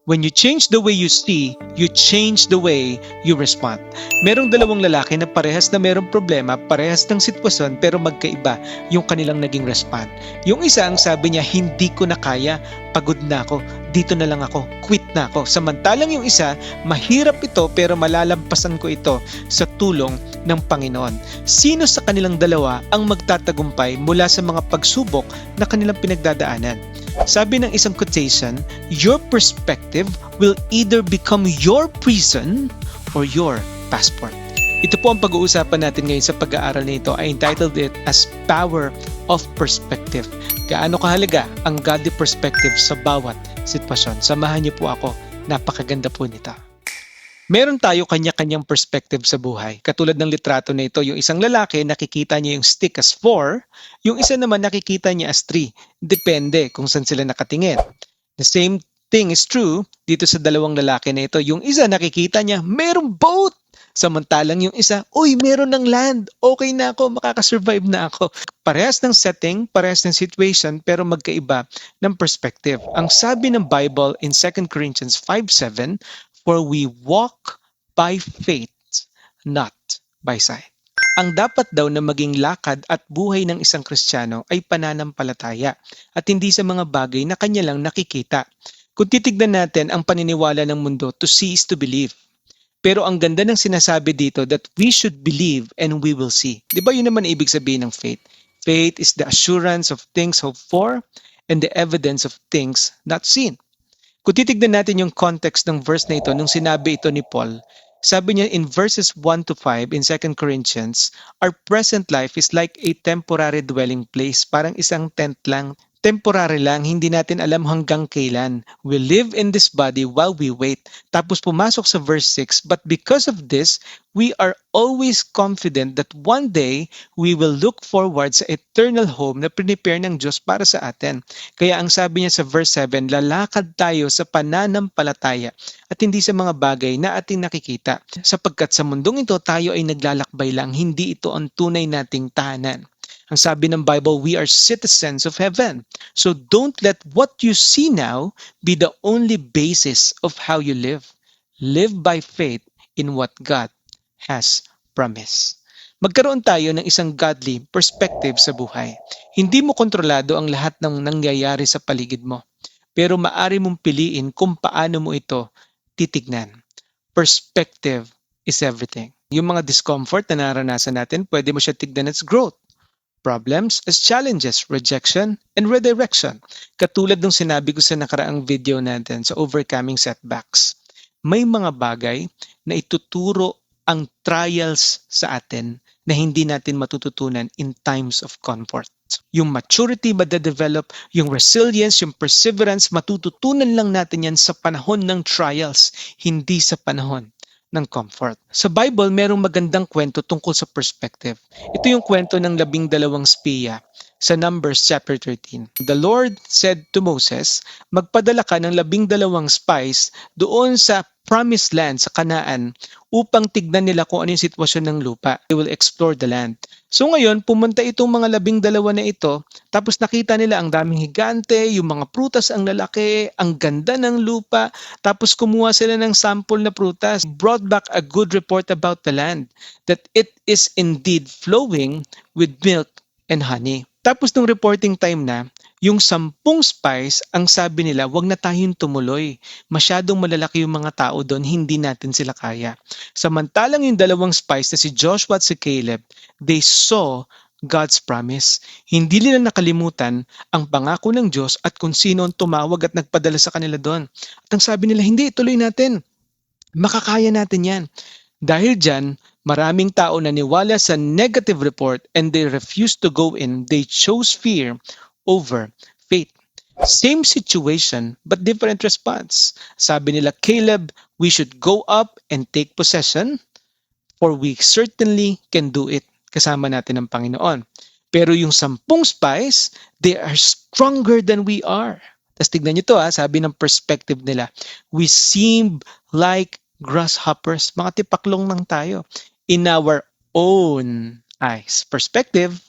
When you change the way you see, you change the way you respond. Merong dalawang lalaki na parehas na merong problema, parehas ng sitwasyon pero magkaiba yung kanilang naging respond. Yung isa ang sabi niya, hindi ko na kaya, pagod na ako, dito na lang ako, quit na ako. Samantalang yung isa, mahirap ito pero malalampasan ko ito sa tulong ng Panginoon. Sino sa kanilang dalawa ang magtatagumpay mula sa mga pagsubok na kanilang pinagdadaanan? Sabi ng isang quotation, your perspective will either become your prison or your passport. Ito po ang pag-uusapan natin ngayon sa pag-aaral nito. I entitled it as Power of Perspective. Gaano kahalaga ang godly perspective sa bawat sitwasyon. Samahan niyo po ako. Napakaganda po nito. Meron tayo kanya-kanyang perspective sa buhay. Katulad ng litrato na ito, yung isang lalaki nakikita niya yung stick as 4, yung isa naman nakikita niya as 3. Depende kung saan sila nakatingin. The same thing is true dito sa dalawang lalaki na ito. Yung isa nakikita niya, merong boat! Samantalang yung isa, uy, meron ng land. Okay na ako, makakasurvive na ako. Parehas ng setting, parehas ng situation, pero magkaiba ng perspective. Ang sabi ng Bible in 2 Corinthians 5:7, for we walk by faith, not by sight. Ang dapat daw na maging lakad at buhay ng isang Kristiyano ay pananampalataya at hindi sa mga bagay na kanya lang nakikita. Kung titignan natin ang paniniwala ng mundo, to see is to believe. Pero ang ganda ng sinasabi dito that we should believe and we will see. Di ba yun naman ibig sabihin ng faith? Faith is the assurance of things hoped for and the evidence of things not seen. Kung titignan natin yung context ng verse na ito, nung sinabi ito ni Paul, sabi niya in verses 1 to 5 in 2 Corinthians, our present life is like a temporary dwelling place. Parang isang tent lang. Temporary lang, hindi natin alam hanggang kailan. We live in this body while we wait. Tapos pumasok sa verse 6, but because of this, we are always confident that one day we will look forward sa eternal home na prepare ng Diyos para sa atin. Kaya ang sabi niya sa verse 7, lalakad tayo sa pananampalataya at hindi sa mga bagay na ating nakikita. Sapagkat sa mundong ito tayo ay naglalakbay lang, hindi ito ang tunay nating tahanan. Ang sabi ng Bible, we are citizens of heaven. So don't let what you see now be the only basis of how you live. Live by faith in what God has promised. Magkaroon tayo ng isang godly perspective sa buhay. Hindi mo kontrolado ang lahat ng nangyayari sa paligid mo. Pero maari mong piliin kung paano mo ito titignan. Perspective is everything. Yung mga discomfort na naranasan natin, pwede mo siya tignan as growth. Problems as challenges, rejection, and redirection. Katulad ng sinabi ko sa nakaraang video natin sa overcoming setbacks. May mga bagay na ituturo ang trials sa atin na hindi natin matututunan in times of comfort. Yung maturity madadevelop, yung resilience, yung perseverance, matututunan lang natin yan sa panahon ng trials, hindi sa panahon ng comfort. Sa Bible, merong magandang kwento tungkol sa perspective. Ito yung kwento ng 12 spiya sa Numbers chapter 13. The Lord said to Moses, magpadala ka ng 12 spies doon sa promised land sa Canaan upang tignan nila kung ano yung sitwasyon ng lupa. They will explore the land. So ngayon, pumunta itong mga 12 na ito, tapos nakita nila ang daming higante, yung mga prutas ang lalaki, ang ganda ng lupa, tapos kumuha sila ng sample na prutas, brought back a good report about the land, that it is indeed flowing with milk and honey. Tapos nung reporting time na, yung 10 spies, ang sabi nila, wag na tayong tumuloy. Masyadong malalaki yung mga tao doon, hindi natin sila kaya. Samantalang yung 2 spies na si Joshua at si Caleb, they saw God's promise. Hindi nila nakalimutan ang pangako ng Diyos at kung sino ang tumawag at nagpadala sa kanila doon. At ang sabi nila, hindi, ituloy natin. Makakaya natin yan. Dahil dyan, maraming tao naniwala sa negative report and they refused to go in. They chose fear over faith. Same situation but different response. Sabi nila, Caleb, we should go up and take possession for we certainly can do it. Kasama natin ang Panginoon. Pero yung 10 spies, they are stronger than we are. Tapos tignan nyo to, sabi ng perspective nila, we seem like grasshoppers. Mga tipaklong lang tayo in our own eyes. Perspective,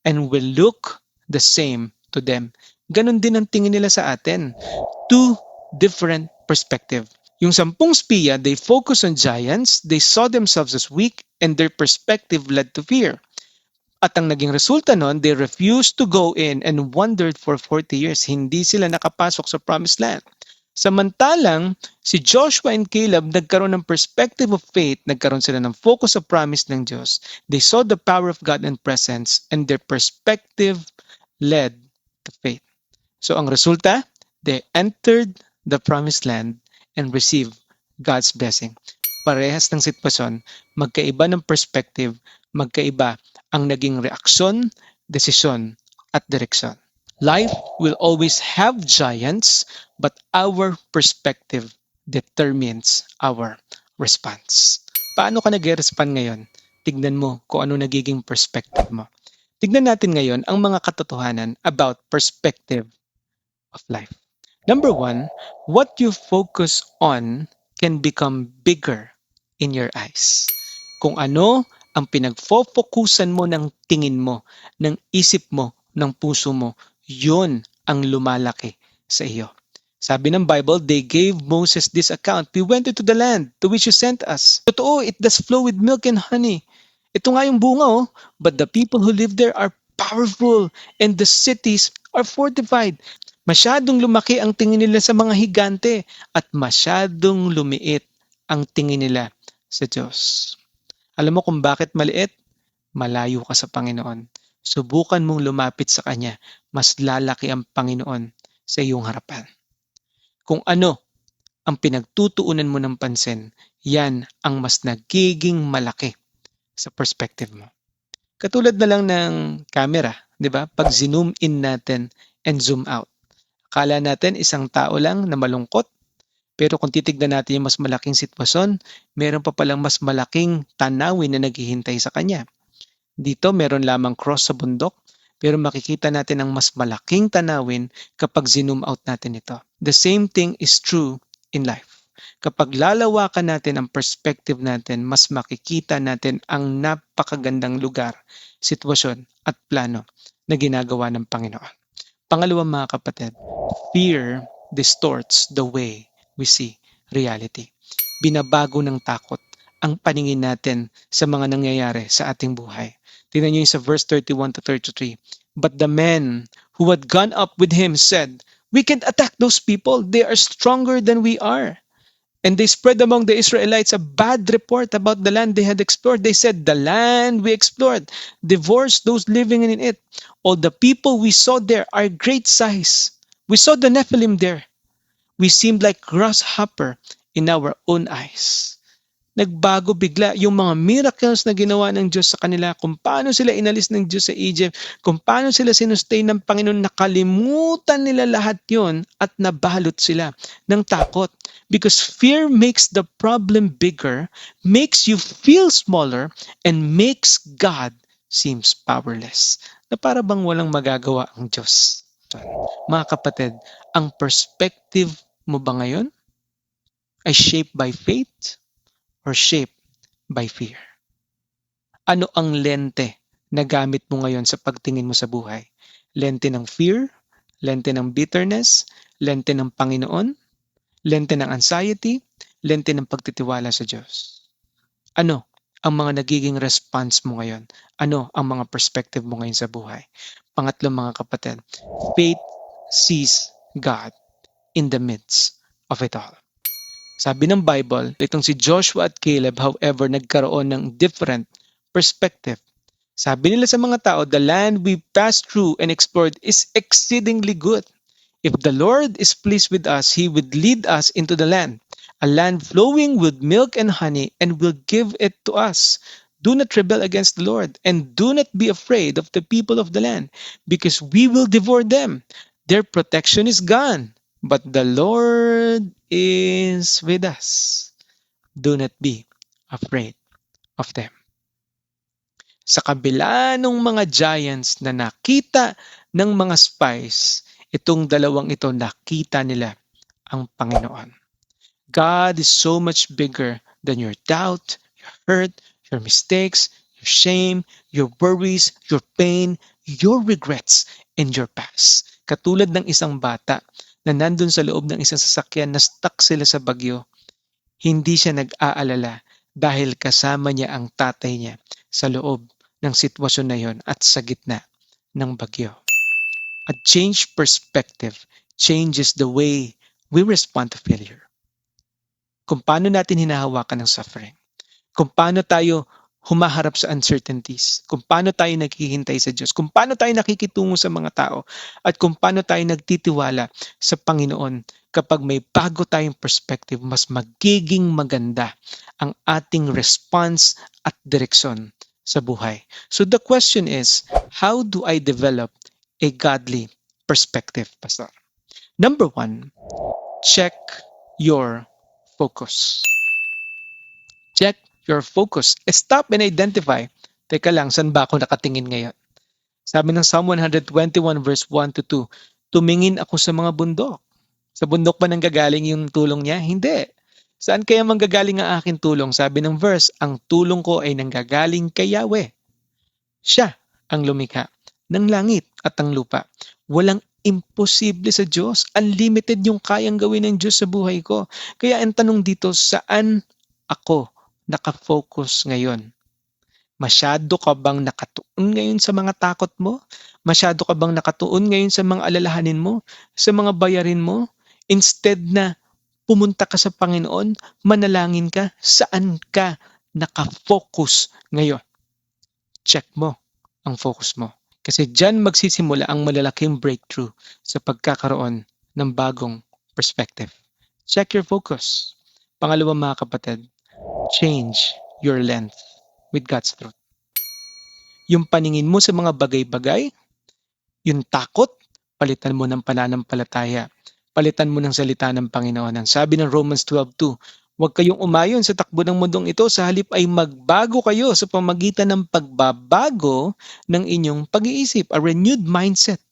and we look the same to them. Ganon din ang tingin nila sa atin. Two different perspective. Yung 10 spiya, they focus on giants, they saw themselves as weak, and their perspective led to fear. At ang naging resulta nun, they refused to go in and wandered for 40 years. Hindi sila nakapasok sa promised land. Samantalang, si Joshua and Caleb nagkaroon ng perspective of faith, nagkaroon sila ng focus sa promise ng Diyos. They saw the power of God and presence, and their perspective led to faith. So ang resulta, they entered the promised land and received God's blessing. Parehas ng sitwasyon, magkaiba ng perspective, magkaiba ang naging reaksyon, desisyon, at direksyon. Life will always have giants, but our perspective determines our response. Paano ka nag-respond ngayon? Tignan mo kung ano nagiging perspective mo. Tignan natin ngayon ang mga katotohanan about perspective of life. Number 1, what you focus on can become bigger in your eyes. Kung ano ang pinagfofokusan mo ng tingin mo, ng isip mo, ng puso mo, yun ang lumalaki sa iyo. Sabi ng Bible, they gave Moses this account. We went into the land to which you sent us. Totoo, it does flow with milk and honey. Ito nga yung bunga, oh. But the people who live there are powerful and the cities are fortified. Masyadong lumaki ang tingin nila sa mga higante at masyadong lumiit ang tingin nila sa Diyos. Alam mo kung bakit maliit? Malayo ka sa Panginoon. Subukan mong lumapit sa Kanya, mas lalaki ang Panginoon sa iyong harapan. Kung ano ang pinagtutuunan mo ng pansin, yan ang mas nagiging malaki sa perspective mo. Katulad na lang ng camera, di ba? Pag zoom in natin and zoom out. Akala natin isang tao lang na malungkot, pero kung titignan natin yung mas malaking sitwasyon, meron pa palang mas malaking tanawin na naghihintay sa kanya. Dito meron lamang cross sa bundok, pero makikita natin ang mas malaking tanawin kapag zoom out natin ito. The same thing is true in life. Kapag lalawakan natin ang perspective natin, mas makikita natin ang napakagandang lugar, sitwasyon at plano na ginagawa ng Panginoon. Pangalawa mga kapatid, fear distorts the way we see reality. Binabago ng takot ang paningin natin sa mga nangyayari sa ating buhay. Tingnan niyo yung sa verse 31 to 33. But the men who had gone up with him said, "We can't attack those people. They are stronger than we are." And they spread among the Israelites a bad report about the land they had explored. They said, "The land we explored divorced those living in it. All the people we saw there are great size. We saw the Nephilim there. We seemed like grasshopper in our own eyes." Nagbago bigla yung mga miracles na ginawa ng Diyos sa kanila, kung paano sila inalis ng Diyos sa Egypt, kung paano sila sinustain ng Panginoon, nakalimutan nila lahat yon at nabalot sila ng takot. Because fear makes the problem bigger, makes you feel smaller, and makes God seems powerless. Na para bang walang magagawa ang Diyos. Mga kapatid, ang perspective mo ba ngayon ay shaped by faith or shaped by fear? Ano ang lente na gamit mo ngayon sa pagtingin mo sa buhay? Lente ng fear? Lente ng bitterness? Lente ng Panginoon? Lente ng anxiety? Lente ng pagtitiwala sa Diyos? Ano ang mga nagiging response mo ngayon? Ano ang mga perspective mo ngayon sa buhay? Pangatlo mga kapatid, faith sees God in the midst of it all. Sabi ng Bible, itong si Joshua at Caleb, however, nagkaroon ng different perspective. Sabi nila sa mga tao, the land we passed through and explored is exceedingly good. If the Lord is pleased with us, He would lead us into the land, a land flowing with milk and honey, and will give it to us. Do not rebel against the Lord, and do not be afraid of the people of the land, because we will devour them. Their protection is gone, but the Lord is with us. Do not be afraid of them. Sa kabila ng mga giants na nakita ng mga spies, itong dalawang ito nakita nila ang Panginoon. God is so much bigger than your doubt, your hurt, your mistakes, your shame, your worries, your pain, your regrets, and your past. Katulad ng isang bata na nandun sa loob ng isang sasakyan na stuck sila sa bagyo, hindi siya nag-aalala dahil kasama niya ang tatay niya sa loob ng sitwasyon na yon at sa gitna ng bagyo. A changed perspective changes the way we respond to failure. Kung paano natin hinahawakan ng suffering, kung paano tayo humaharap sa uncertainties, kung paano tayo naghihintay sa Diyos, kung paano tayo nakikitungo sa mga tao, at kung paano tayo nagtitiwala sa Panginoon. Kapag may bago tayong perspective, mas magiging maganda ang ating response at direksyon sa buhay. So the question is, how do I develop a godly perspective, Pastor? Number 1, check your focus. Check your focus. Stop and identify. Teka lang, saan ba ako nakatingin ngayon? Sabi ng Psalm 121 verse 1 to 2, tumingin ako sa mga bundok. Sa bundok ba nanggagaling yung tulong niya? Hindi. Saan kaya manggagaling ang aking tulong? Sabi ng verse, ang tulong ko ay nanggagaling kay Yahweh. Siya ang lumikha ng langit at ang lupa. Walang imposible sa Diyos. Unlimited yung kayang gawin ng Diyos sa buhay ko. Kaya ang tanong dito, saan ako nakafocus ngayon? Masyado ka bang nakatuon ngayon sa mga takot mo? Masyado ka bang nakatuon ngayon sa mga alalahanin mo? Sa mga bayarin mo? Instead na pumunta ka sa Panginoon, manalangin ka, saan ka nakafocus ngayon? Check mo ang focus mo. Kasi dyan magsisimula ang malalaking breakthrough sa pagkakaroon ng bagong perspective. Check your focus. Pangalawa mga kapatid, change your lens with God's truth. Yung paningin mo sa mga bagay-bagay, yung takot, palitan mo ng pananampalataya. Palitan mo ng salita ng Panginoon. Ang sabi ng Romans 12:2, huwag kayong umayon sa takbo ng mundong ito, sa halip ay magbago kayo sa pamagitan ng pagbabago ng inyong pag-iisip, a renewed mindset.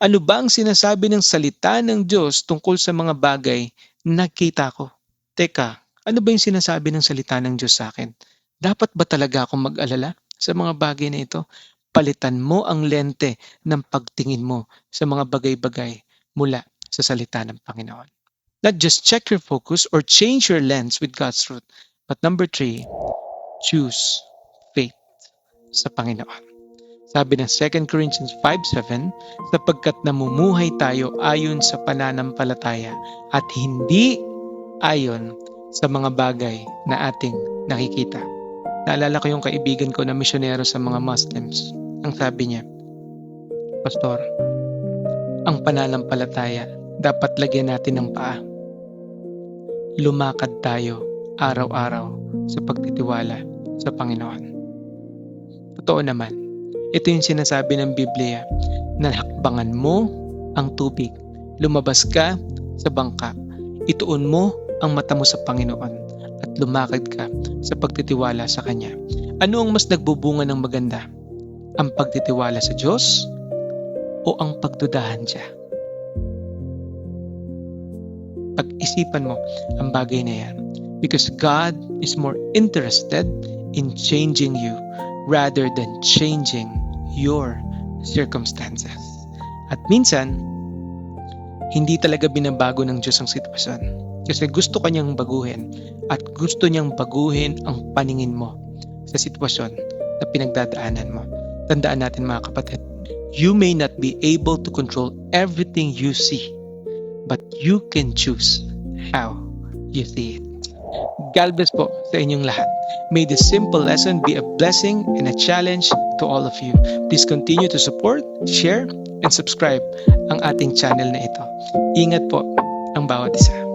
Ano ba ang sinasabi ng salita ng Diyos tungkol sa mga bagay na nakita ko? Teka, ano ba yung sinasabi ng salita ng Diyos sa akin? Dapat ba talaga akong mag-alala sa mga bagay na ito? Palitan mo ang lente ng pagtingin mo sa mga bagay-bagay mula sa salita ng Panginoon. Not just check your focus or change your lens with God's truth, but number 3, choose faith sa Panginoon. Sabi ng 2 Corinthians 5:7, sapagkat namumuhay tayo ayon sa pananampalataya at hindi ayon sa mga bagay na ating nakikita. Naalala ko yung kaibigan ko na misyonero sa mga Muslims. Ang sabi niya, Pastor, ang pananampalataya dapat lagyan natin ng paa. Lumakad tayo araw-araw sa pagtitiwala sa Panginoon. Totoo naman, ito yung sinasabi ng Biblia na hakbangan mo ang tubig, lumabas ka sa bangka, ituon mo ang mata mo sa Panginoon at lumakad ka sa pagtitiwala sa Kanya. Ano ang mas nagbubunga ng maganda? Ang pagtitiwala sa Diyos o ang pagdudahan siya? Pag-isipan mo ang bagay na yan. Because God is more interested in changing you rather than changing your circumstances. At minsan, hindi talaga binabago ng Diyos ang sitwasyon. Kasi gusto kanyang baguhin at gusto niyang baguhin ang paningin mo sa sitwasyon na pinagdadaanan mo. Tandaan natin mga kapatid, you may not be able to control everything you see, but you can choose how you see it. God bless po sa inyong lahat. May this simple lesson be a blessing and a challenge to all of you. Please continue to support, share, and subscribe ang ating channel na ito. Ingat po ang bawat isa.